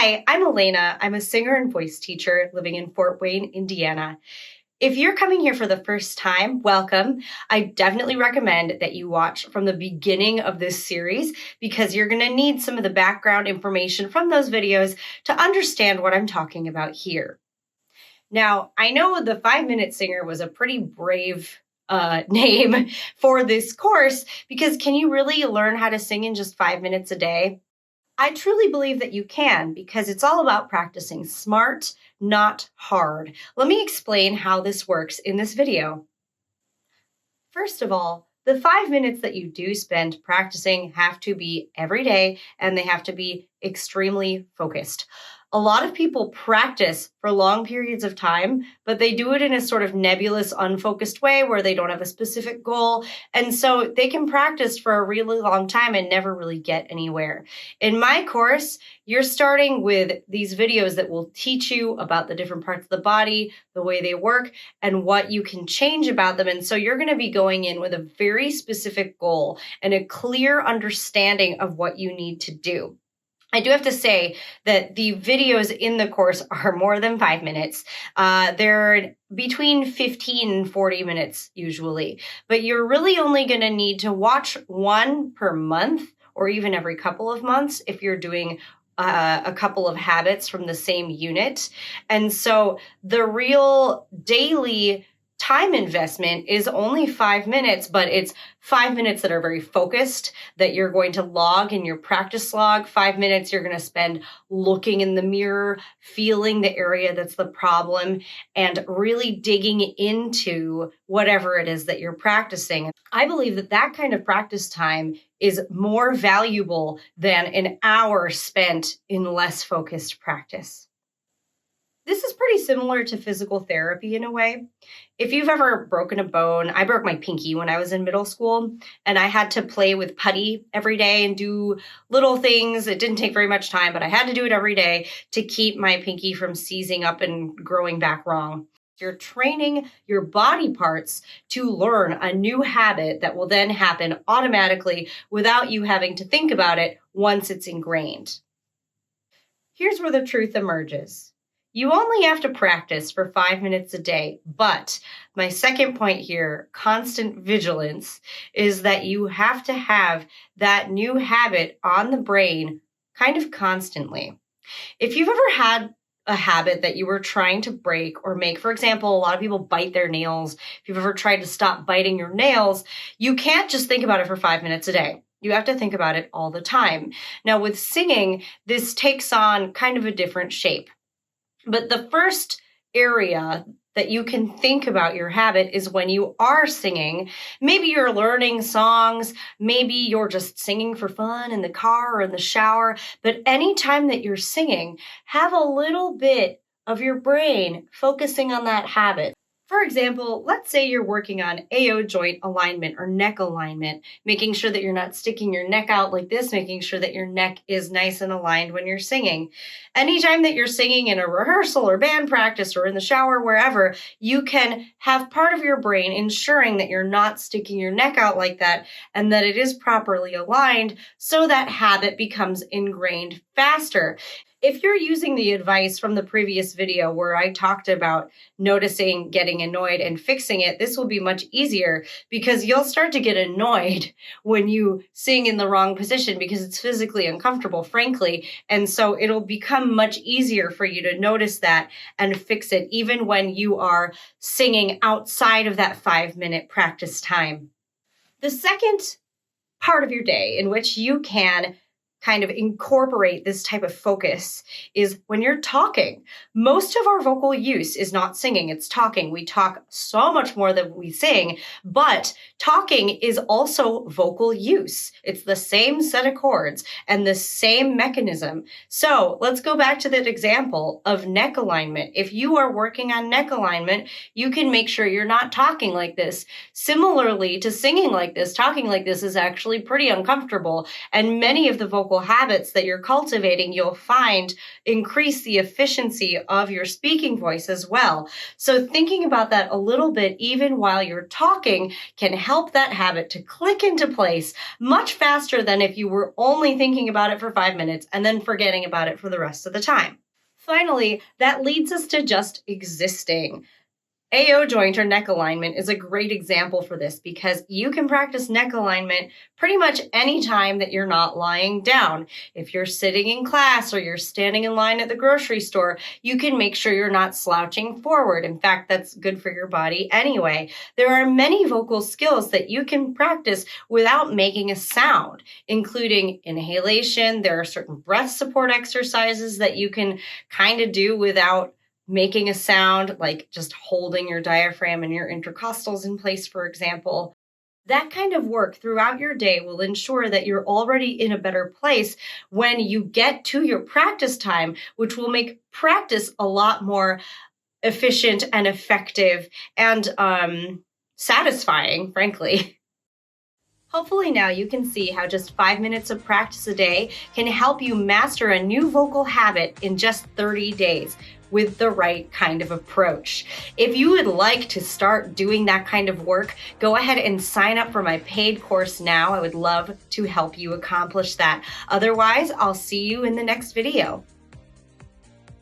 Hi, I'm Elena. I'm a singer and voice teacher living in Fort Wayne, Indiana. If you're coming here for the first time, welcome. I definitely recommend that you watch from the beginning of this series because you're going to need some of the background information from those videos to understand what I'm talking about here. Now, I know the 5-Minute Singer was a pretty brave name for this course because can you really learn how to sing in just 5 minutes a day? I truly believe that you can because it's all about practicing smart, not hard. Let me explain how this works in this video. First of all, the 5 minutes that you do spend practicing have to be every day and they have to be extremely focused. A lot of people practice for long periods of time, but they do it in a sort of nebulous, unfocused way where they don't have a specific goal. And so they can practice for a really long time and never really get anywhere. In my course, you're starting with these videos that will teach you about the different parts of the body, the way they work, and what you can change about them. And so you're going to be going in with a very specific goal and a clear understanding of what you need to do. I do have to say that the videos in the course are more than 5 minutes. They're between 15 and 40 minutes usually, but you're really only going to need to watch one per month or even every couple of months if you're doing a couple of habits from the same unit. And so the real daily time investment is only 5 minutes, but it's 5 minutes that are very focused that you're going to log in your practice log. 5 minutes you're going to spend looking in the mirror, feeling the area that's the problem, and really digging into whatever it is that you're practicing. I believe that that kind of practice time is more valuable than an hour spent in less focused practice. This is pretty similar to physical therapy in a way. If you've ever broken a bone, I broke my pinky when I was in middle school, and I had to play with putty every day and do little things. It didn't take very much time, but I had to do it every day to keep my pinky from seizing up and growing back wrong. You're training your body parts to learn a new habit that will then happen automatically without you having to think about it once it's ingrained. Here's where the truth emerges. You only have to practice for 5 minutes a day, but my second point here, constant vigilance, is that you have to have that new habit on the brain kind of constantly. If you've ever had a habit that you were trying to break or make, for example, a lot of people bite their nails. If you've ever tried to stop biting your nails, you can't just think about it for 5 minutes a day. You have to think about it all the time. Now, with singing, this takes on kind of a different shape. But the first area that you can think about your habit is when you are singing. Maybe you're learning songs, maybe you're just singing for fun in the car or in the shower, but anytime that you're singing, have a little bit of your brain focusing on that habit. For example, let's say you're working on AO joint alignment or neck alignment, making sure that you're not sticking your neck out like this, making sure that your neck is nice and aligned when you're singing. Anytime that you're singing in a rehearsal or band practice or in the shower, wherever, you can have part of your brain ensuring that you're not sticking your neck out like that and that it is properly aligned so that habit becomes ingrained faster. If you're using the advice from the previous video where I talked about noticing, getting annoyed, and fixing it, this will be much easier because you'll start to get annoyed when you sing in the wrong position because it's physically uncomfortable, frankly. And so it'll become much easier for you to notice that and fix it even when you are singing outside of that 5-minute practice time. The second part of your day in which you can kind of incorporate this type of focus is when you're talking. Most of our vocal use is not singing, it's talking. We talk so much more than we sing, but talking is also vocal use. It's the same set of chords and the same mechanism. So let's go back to that example of neck alignment. If you are working on neck alignment, you can make sure you're not talking like this. Similarly to singing like this, talking like this is actually pretty uncomfortable, and many of the vocal vocal habits that you're cultivating, you'll find increase the efficiency of your speaking voice as well. So thinking about that a little bit, even while you're talking, can help that habit to click into place much faster than if you were only thinking about it for 5 minutes and then forgetting about it for the rest of the time. Finally, that leads us to just existing. AO joint or neck alignment is a great example for this because you can practice neck alignment pretty much any time that you're not lying down. If you're sitting in class or you're standing in line at the grocery store, you can make sure you're not slouching forward. In fact, that's good for your body anyway. There are many vocal skills that you can practice without making a sound, including inhalation. There are certain breath support exercises that you can kind of do without making a sound, like just holding your diaphragm and your intercostals in place, for example. That kind of work throughout your day will ensure that you're already in a better place when you get to your practice time, which will make practice a lot more efficient and effective and satisfying, frankly. Hopefully now you can see how just 5 minutes of practice a day can help you master a new vocal habit in just 30 days with the right kind of approach. If you would like to start doing that kind of work, go ahead and sign up for my paid course now. I would love to help you accomplish that. Otherwise, I'll see you in the next video.